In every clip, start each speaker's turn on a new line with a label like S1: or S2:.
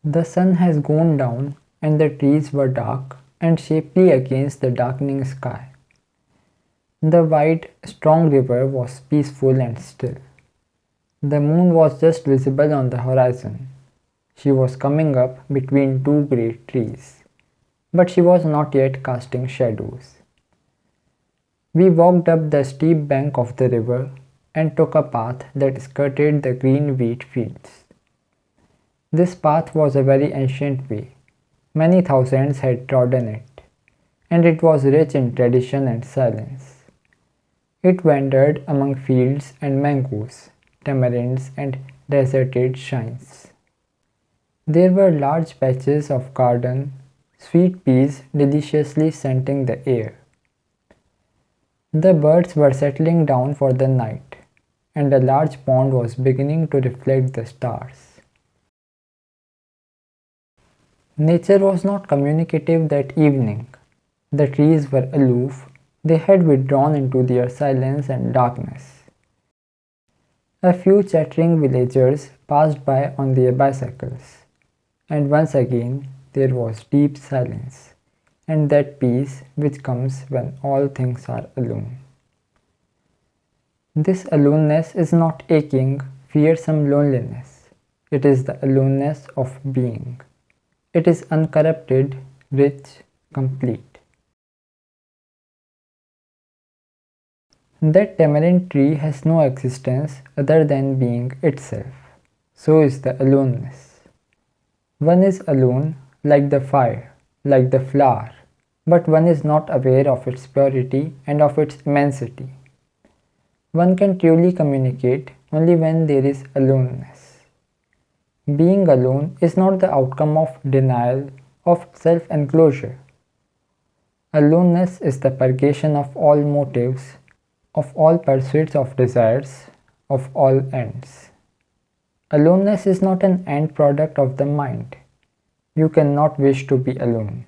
S1: The sun has gone down and the trees were dark and shapely against the darkening sky. The wide, strong river was peaceful and still. The moon was just visible on the horizon. She was coming up between two great trees, but she was not yet casting shadows. We walked up the steep bank of the river and took a path that skirted the green wheat fields. This path was a very ancient way. Many thousands had trodden it, and it was rich in tradition and silence. It wandered among fields and mangoes, tamarinds and deserted shrines. There were large patches of garden, sweet peas deliciously scenting the air. The birds were settling down for the night, and a large pond was beginning to reflect the stars. Nature was not communicative that evening. The trees were aloof, they had withdrawn into their silence and darkness. A few chattering villagers passed by on their bicycles, and once again there was deep silence, and that peace which comes when all things are alone. This aloneness is not aching, fearsome loneliness. It is the aloneness of being. It is uncorrupted, rich, complete. That tamarind tree has no existence other than being itself. So is the aloneness. One is alone, like the fire, like the flower, but one is not aware of its purity and of its immensity. One can truly communicate only when there is aloneness. Being alone is not the outcome of denial, of self-enclosure. Aloneness is the purgation of all motives, of all pursuits of desires, of all ends. Aloneness is not an end product of the mind. You cannot wish to be alone.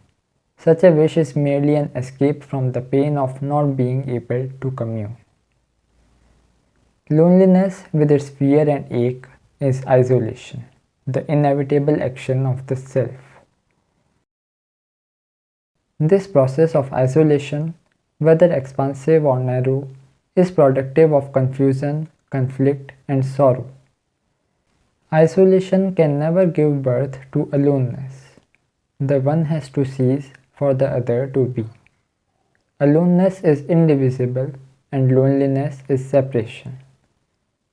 S1: Such a wish is merely an escape from the pain of not being able to commune. Loneliness, with its fear and ache, is isolation, the inevitable action of the self. This process of isolation, whether expansive or narrow, is productive of confusion, conflict, and sorrow. Isolation can never give birth to aloneness. The one has to cease for the other to be. Aloneness is indivisible, and loneliness is separation.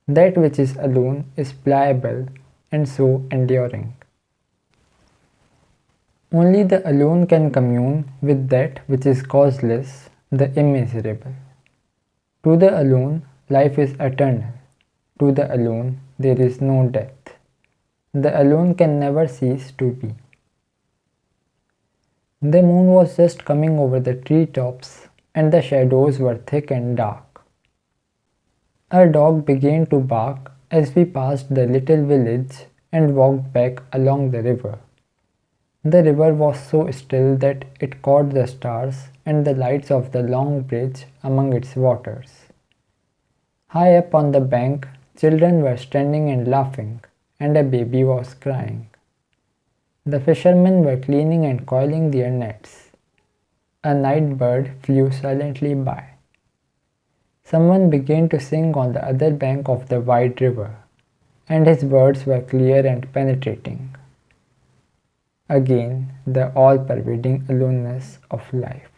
S1: That which is alone is pliable and so enduring. Only the alone can commune with that which is causeless, the immeasurable. To the alone, life is eternal. To the alone, there is no death. The alone can never cease to be. The moon was just coming over the treetops, and the shadows were thick and dark. A dog began to bark as we passed the little village and walked back along the river. The river was so still that it caught the stars and the lights of the long bridge among its waters. High up on the bank, children were standing and laughing, and a baby was crying. The fishermen were cleaning and coiling their nets. A night bird flew silently by. Someone began to sing on the other bank of the wide river, and his words were clear and penetrating. Again, the all-pervading aloneness of life.